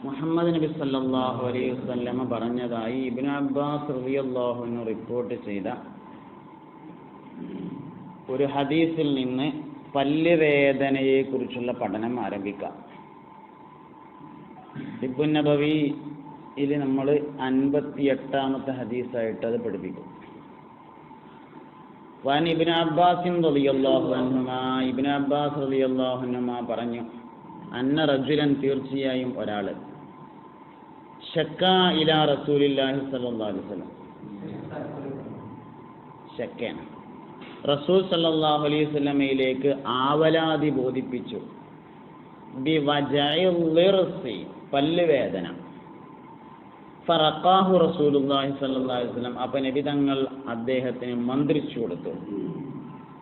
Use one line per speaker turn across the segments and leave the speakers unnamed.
മുഹമ്മദ് നബി സല്ലല്ലാഹു അലൈഹി വസല്ലമ പറഞ്ഞതായി ഇബ്നു അബ്ബാസ് റളിയല്ലാഹു അൻഹു റിപ്പോർട്ട് ചെയ്ത ഒരു ഹദീസിൽ നിന്ന് പല്ലുവേദനയെ കുറിച്ചുള്ള പഠനം ആരംഭിക്കാം. ഇബ്നു നബവിയിൽ നമ്മൾ 58ാമത്തെ ഹദീസായിട്ട് അത് പഠിപ്പിക്കും. വൻ ഇബ്നു അബ്ബാസ് റളിയല്ലാഹു അൻഹുമാ, ഇബ്നു അബ്ബാസ് റളിയല്ലാഹു അൻഹുമാ പറഞ്ഞു, അന്ന റജുലൻ, തീർച്ചയായും ഒരാൾ, ശക്കാ ഇലാ റസൂലില്ലാഹി സ്വല്ലല്ലാഹു അലൈഹി വസല്ലം, ശക്കാണ് റസൂൽ സല്ലല്ലാഹു അലൈഹി വസല്ലമയിലേക്ക് ആവലാതി ബോധിപ്പിച്ചു. ബിവജഇൽ ളിർസി, പല്ലുവേദന. ഫറഖാഹു റസൂലുള്ളാഹി സ്വല്ലല്ലാഹു അലൈഹി വസല്ലം, അപ്പോൾ നബി തങ്ങൾ അദ്ദേഹത്തിന് മന്ത്രിച്ചു കൊടുത്തു.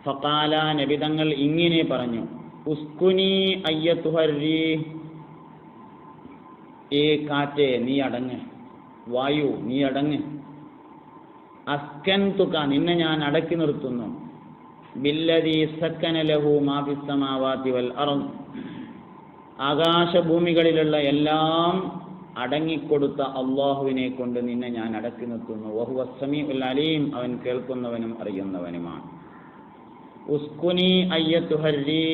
ഫഖാല, നബി തങ്ങൾ ഇങ്ങനെ പറഞ്ഞു, ഉസ്കുനി അയ്യത്തുഹരി, ഏ കാറ്റേ നീ അടങ്ങ്, വായു നീ അടങ്ങ്. അസ്കൻതുക, നിന്നെ ഞാൻ അടക്കി നിർത്തുന്നു. ബില്ലദീ സക്കന ലഹു മാ ഫിസ് സമാവാതി വൽ അർദ്, ആകാശഭൂമികളിലുള്ള എല്ലാം അടങ്ങിക്കൊടുത്ത അള്ളാഹുവിനെ കൊണ്ട് നിന്നെ ഞാൻ അടക്കി നിർത്തുന്നു. വഹുവ സമീഉൽ അലീം, അവൻ കേൾക്കുന്നവനും അറിയുന്നവനുമാണ്. ഉസ്കുനി അയ്യത്തുഹരി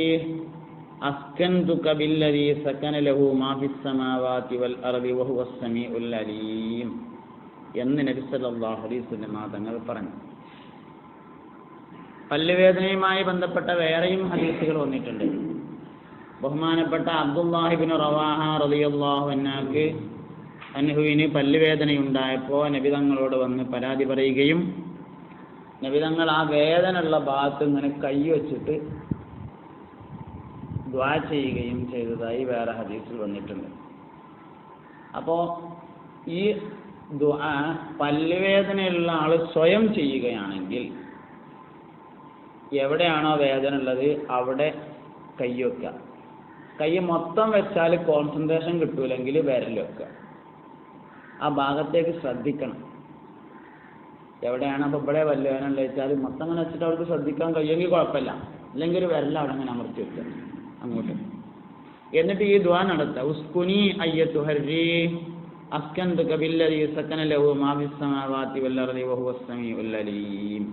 അസ്കൻതുക ബില്ലദീ സക്കന ലഹു മാ ഫിസ് സമാവാതി വൽ അർദി വഹുവ സമീഉൽ അലീം എന്ന് നബി സല്ലല്ലാഹു അലൈഹി വസല്ലം തങ്ങൾ പറഞ്ഞു. പല്ലുവേദനയുമായി ബന്ധപ്പെട്ട വേറെയും ഹദീസുകൾ വന്നിട്ടുണ്ട്. ബഹുമാനപ്പെട്ട അബ്ദുല്ലാഹി ഇബ്നു റവാഹ റളിയല്ലാഹു അൻഹുവിന് പല്ലുവേദനയുണ്ടായപ്പോൾ നബി തങ്ങളോട് വന്ന് പരാതി പറയുകയും നബി തങ്ങൾ ആ വേദന ഉള്ള ഭാഗത്ത് ഇങ്ങനെ കൈ വച്ചിട്ട് ദുആ ചെയ്യുകയും ചെയ്തതായി വേറെ ഹദീസിൽ വന്നിട്ടുണ്ട്. അപ്പോൾ ഈ ദുആ പല്ലുവേദനയുള്ള ആൾ സ്വയം ചെയ്യുകയാണെങ്കിൽ എവിടെയാണോ വേദന ഉള്ളത് അവിടെ കൈ വെക്കുക. കൈ മൊത്തം വെച്ചാൽ കോൺസെൻട്രേഷൻ കിട്ടൂലെങ്കിൽ വിരൽ വെക്കുക. ആ ഭാഗത്തേക്ക് ശ്രദ്ധിക്കണം. എവിടെയാണ് അപ്പോൾ ഇവിടെ പല്ലുവേദന ഉള്ളത് വെച്ചാൽ മൊത്തം അങ്ങനെ വെച്ചിട്ട് അവർക്ക് ശ്രദ്ധിക്കാൻ കഴിയുമെങ്കിൽ കുഴപ്പമില്ല, അല്ലെങ്കിൽ ഒരു വിരൽ അവിടെ അങ്ങനെ അമർത്തി വെക്കുക അങ്ങോട്ട്. എന്നിട്ട് ഈ ദുആ നടത്തുക. ഉസ്കുനി അയ്യത്തുഹരി അസ്കൻതുക ബില്ലദീ സക്കന ലഹു മാ ഫിസ് സമാവാതി വൽ അർദി വഹുവ സമീഉൽ അലീം.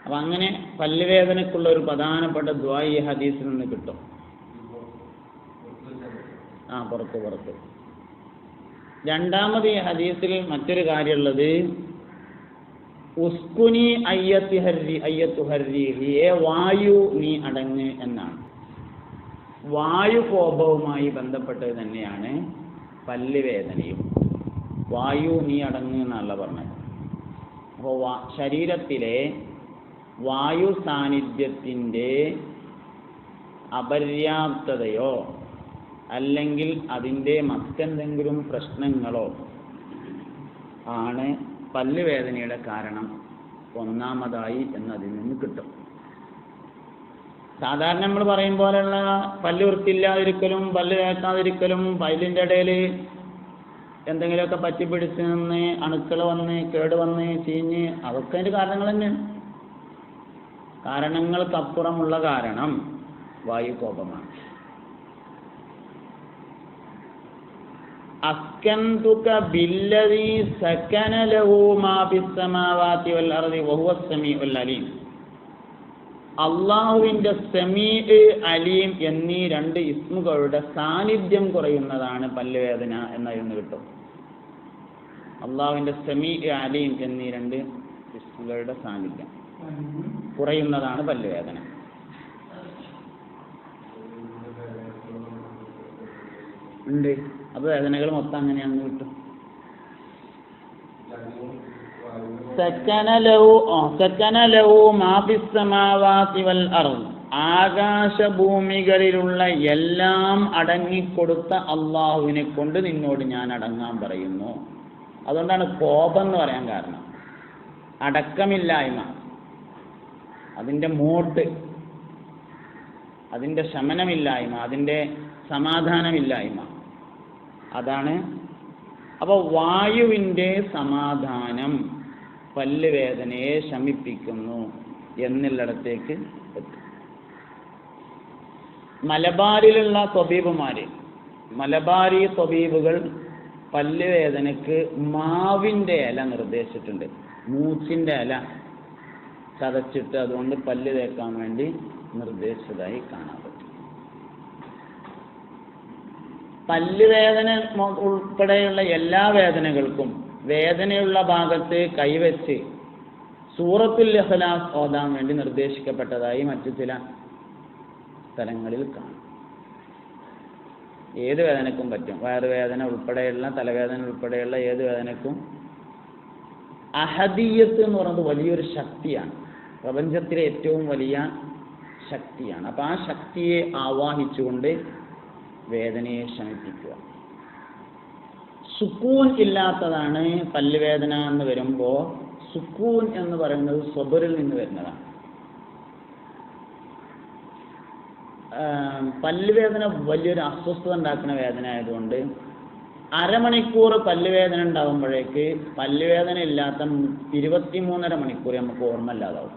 അപ്പം അങ്ങനെ പല്ലുവേദനക്കുള്ള ഒരു പ്രധാനപ്പെട്ട ദുആ ഈ ഹദീസിൽ നിന്ന് കിട്ടും. പുറത്ത്. രണ്ടാമത് ഈ ഹദീസിൽ മറ്റൊരു കാര്യമുള്ളത്, ഉസ്കുനി അയ്യത്തുഹരി, ഏ വായു നീ അടങ്ങ് എന്നാണ്. വായു കോപവുമായി ബന്ധപ്പെട്ടത് തന്നെയാണ് പല്ലുവേദനയും. വായു നീ അടങ്ങ് എന്നല്ല പറഞ്ഞത്. അപ്പോൾ ശരീരത്തിലെ വായു സാന്നിധ്യത്തിൻ്റെ അപര്യാപ്തതയോ അല്ലെങ്കിൽ അതിൻ്റെ മറ്റെന്തെങ്കിലും പ്രശ്നങ്ങളോ ആണ് പല്ലുവേദനയുടെ കാരണം ഒന്നാമതായി എന്നതിൽ നിന്ന് കിട്ടും. സാധാരണ നമ്മൾ പറയും പോലെയുള്ള പല്ല് വൃത്തിയില്ലാതിരിക്കലും പല്ല് തേക്കാതിരിക്കലും പല്ലിൻ്റെ ഇടയിൽ എന്തെങ്കിലുമൊക്കെ പറ്റിപ്പിടിച്ച് നിന്ന് അണുക്കൾ വന്ന് കേട് വന്ന് ചീഞ്ഞ്, അതൊക്കെ അതിൻ്റെ കാരണങ്ങൾ തന്നെയാണ്. കാരണങ്ങൾക്കപ്പുറമുള്ള കാരണം വായുകോപമാണ്. അസ്കൻതുക ബില്ലദീ സകന ലഹു മാ ഫിസ് സമാവാതി വൽ അർദി വഹുവ സമീഉൽ അലീം. അള്ളാഹുവിൻ്റെ സമീഉ അലീം എന്നീ രണ്ട് ഇസ്മുകളുടെ സാന്നിധ്യം കുറയുന്നതാണ് പല്ലുവേദന എന്നതിന് കിട്ടും. അള്ളാഹുവിൻ്റെ സമീഉ അലീം എന്നീ രണ്ട് ഇസ്മുകളുടെ സാന്നിധ്യം കുറയുന്നതാണ് പല്ലുവേദന. ഉണ്ട്. അപ്പോൾ വേദനകൾ മൊത്തം അങ്ങനെയാണ് കിട്ടും. സക്കന ലഹു മാ ഫിസ് സമാവാതി വൽ അർദ്, ആകാശഭൂമികളിലുള്ള എല്ലാം അടങ്ങിക്കൊടുത്ത അള്ളാഹുവിനെ കൊണ്ട് നിന്നോട് ഞാൻ അടങ്ങാൻ പറയുന്നു. അതുകൊണ്ടാണ് കോപം എന്ന് പറയാൻ കാരണം. അടക്കമില്ലായ്മ, അതിൻ്റെ മോട്ട്, അതിൻ്റെ ശമനമില്ലായ്മ, അതിൻ്റെ സമാധാനമില്ലായ്മ, അതാണ്. അപ്പോൾ വായുവിൻ്റെ സമാധാനം പല്ലുവേദനയെ ശമിപ്പിക്കുന്നു എന്നുള്ളിടത്തേക്ക് എത്തും. മലബാറിലുള്ള തൊബീബുമാര്, മലബാരി തൊബീബുകൾ പല്ലുവേദനക്ക് മാവിൻ്റെ ഇല നിർദ്ദേശിച്ചിട്ടുണ്ട്. മൂച്ചിൻ്റെ ഇല ചതച്ചിട്ട് അതുകൊണ്ട് പല്ല് തേക്കാൻ വേണ്ടി നിർദ്ദേശിച്ചതായി കാണാൻ പറ്റും. പല്ലുവേദന ഉൾപ്പെടെയുള്ള എല്ലാ വേദനകൾക്കും വേദനയുള്ള ഭാഗത്ത് കൈവച്ച് സൂറത്തുൽ ഇഖ്ലാസ് ഓതാൻ വേണ്ടി നിർദ്ദേശിക്കപ്പെട്ടതായി മറ്റു ചില സ്ഥലങ്ങളിൽ കാണാം. ഏത് വേദനക്കും പറ്റും. വയറുവേദന ഉൾപ്പെടെയുള്ള, തലവേദന ഉൾപ്പെടെയുള്ള ഏത് വേദനക്കും. അഹദിയ്യത്ത് എന്ന് പറയുന്നത് വലിയൊരു ശക്തിയാണ്, പ്രപഞ്ചത്തിലെ ഏറ്റവും വലിയ ശക്തിയാണ്. അപ്പം ആ ശക്തിയെ ആവാഹിച്ചുകൊണ്ട് വേദനയെ ശമിപ്പിക്കുക. സുക്കൂൻ ഇല്ലാത്തതാണ് പല്ലുവേദന എന്ന് വരുമ്പോൾ. സുക്കൂൻ എന്ന് പറയുന്നത് സ്വബറിൽ നിന്ന് വരുന്നതാണ്. പല്ലുവേദന വലിയൊരു അസ്വസ്ഥത ഉണ്ടാക്കുന്ന വേദന ആയതുകൊണ്ട് അരമണിക്കൂർ പല്ലുവേദന ഉണ്ടാകുമ്പോഴേക്ക് പല്ലുവേദന ഇല്ലാത്ത 23.5 മണിക്കൂർ നമുക്ക് ഓർമ്മ ഇല്ലാതാവും.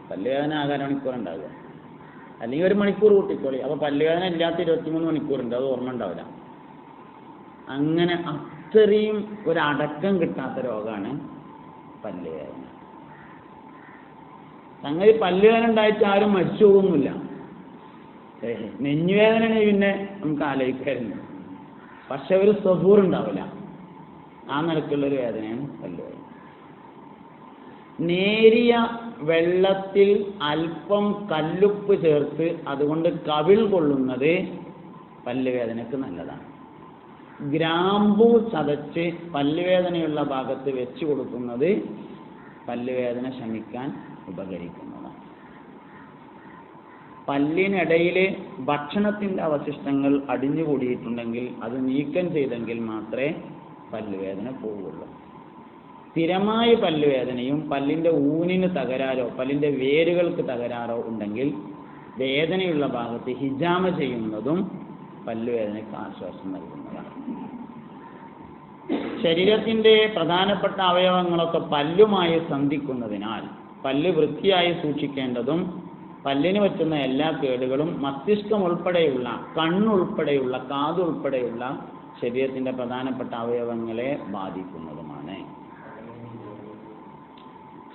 പല്ലുവേദന ആകെ അരമണിക്കൂർ ഉണ്ടാകുക, അല്ലെങ്കിൽ 1 മണിക്കൂർ കൂട്ടിക്കോളി. അപ്പോൾ പല്ലുവേദന ഇല്ലാത്ത 23 മണിക്കൂറുണ്ട്, അത് ഓർമ്മ ഉണ്ടാവില്ല. അങ്ങനെ അത്രയും ഒരു അടക്കം കിട്ടാത്ത രോഗമാണ് പല്ലുവേദന. സംഗതി പല്ലുവേദന ഉണ്ടായിട്ട് ആരും മരിച്ചു പോകുന്നില്ല. നെഞ്ഞുവേദന പിന്നെ നമുക്ക് ആലോചിക്കായിരുന്നു, പക്ഷെ ഒരു സബൂർ ഉണ്ടാവില്ല. ആ നിലക്കുള്ളൊരു വേദനയാണ് പല്ലുവേദന. നേരിയ വെള്ളത്തിൽ അല്പം കല്ലുപ്പ് ചേർത്ത് അതുകൊണ്ട് കവിൾ കൊള്ളുന്നത് പല്ലുവേദനക്ക് നല്ലതാണ്. ഗ്രാമ്പൂ ചതച്ച് പല്ലുവേദനയുള്ള ഭാഗത്ത് വെച്ച് കൊടുക്കുന്നത് പല്ലുവേദന ശമിക്കാൻ ഉപകരിക്കുന്നതാണ്. പല്ലിനിടയിൽ ഭക്ഷണത്തിൻ്റെ അവശിഷ്ടങ്ങൾ അടിഞ്ഞുകൂടിയിട്ടുണ്ടെങ്കിൽ അത് നീക്കം ചെയ്തെങ്കിൽ മാത്രമേ പല്ലുവേദന പോവുള്ളൂ. സ്ഥിരമായ പല്ലുവേദനയും പല്ലിൻ്റെ ഊനിന് തകരാറോ പല്ലിൻ്റെ വേരുകൾക്ക് തകരാറോ ഉണ്ടെങ്കിൽ വേദനയുള്ള ഭാഗത്ത് ഹിജാമ ചെയ്യുന്നതും പല്ലുവേദനയ്ക്ക് ആശ്വാസം നൽകുന്നതാണ്. ശരീരത്തിൻ്റെ പ്രധാനപ്പെട്ട അവയവങ്ങളൊക്കെ പല്ലുമായി സന്ധിക്കുന്നതിനാൽ പല്ല് വൃത്തിയായി സൂക്ഷിക്കേണ്ടതും പല്ലിന് പറ്റുന്ന എല്ലാ കേടുകളും മസ്തിഷ്കം ഉൾപ്പെടെയുള്ള, കണ്ണുൾപ്പെടെയുള്ള, കാതുൾപ്പെടെയുള്ള ശരീരത്തിൻ്റെ പ്രധാനപ്പെട്ട അവയവങ്ങളെ ബാധിക്കുന്നതുമാണ്.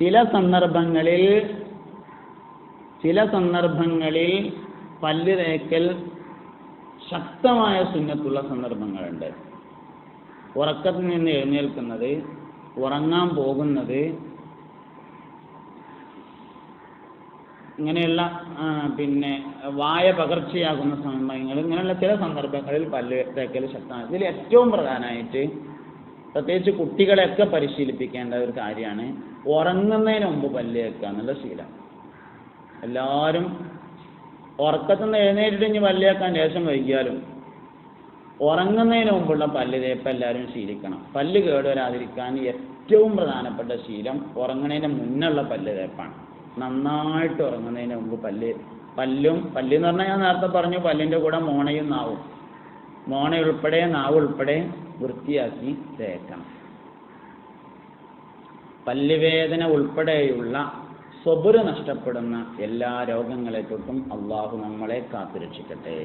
ചില സന്ദർഭങ്ങളിൽ പല്ല് തേക്കൽ ശക്തമായ സുന്നത്തുള്ള സന്ദർഭങ്ങളുണ്ട്. ഉറക്കത്തിൽ നിന്ന് എഴുന്നേൽക്കുന്നത്, ഉറങ്ങാൻ പോകുന്നത്, ഇങ്ങനെയുള്ള വായ പകർച്ചയാകുന്ന സമയങ്ങൾ, ഇങ്ങനെയുള്ള ചില സന്ദർഭങ്ങളിൽ പല്ല് തേക്കൽ ശക്തമാണ്. ഇതിൽ ഏറ്റവും പ്രധാനമായിട്ട് പ്രത്യേകിച്ച് കുട്ടികളെയൊക്കെ പരിശീലിപ്പിക്കേണ്ട ഒരു കാര്യമാണ് ഉറങ്ങുന്നതിന് മുമ്പ് പല്ല് തേക്കുക എന്നുള്ള ശീലം. എല്ലാവരും ഉറക്കത്തിൽ നിന്ന് എഴുന്നേറ്റിട്ട് ഇനി പല്ല് തേക്കാൻ ലേശം വൈകിയാലും ഉറങ്ങുന്നതിന് മുമ്പുള്ള പല്ല് തേപ്പ് എല്ലാവരും ശീലിക്കണം. പല്ല് കേടുവരാതിരിക്കാൻ ഏറ്റവും പ്രധാനപ്പെട്ട ശീലം ഉറങ്ങുന്നതിന് മുന്നുള്ള പല്ല് തേപ്പാണ്. നന്നായിട്ട് ഉറങ്ങുന്നതിന് മുമ്പ് പല്ലെന്ന് പറഞ്ഞാൽ ഞാൻ നേരത്തെ പറഞ്ഞു, പല്ലിൻ്റെ കൂടെ മോണയും നാവും, മോണയുൾപ്പെടെ നാവ് ഉൾപ്പെടെ വൃത്തിയാക്കി തേക്കണം. പല്ലുവേദന ഉൾപ്പെടെയുള്ള സ്വബുറ് നഷ്ടപ്പെടുന്ന എല്ലാ രോഗങ്ങളെ തൊട്ടും അള്ളാഹു നമ്മളെ കാത്തുരക്ഷിക്കട്ടെ.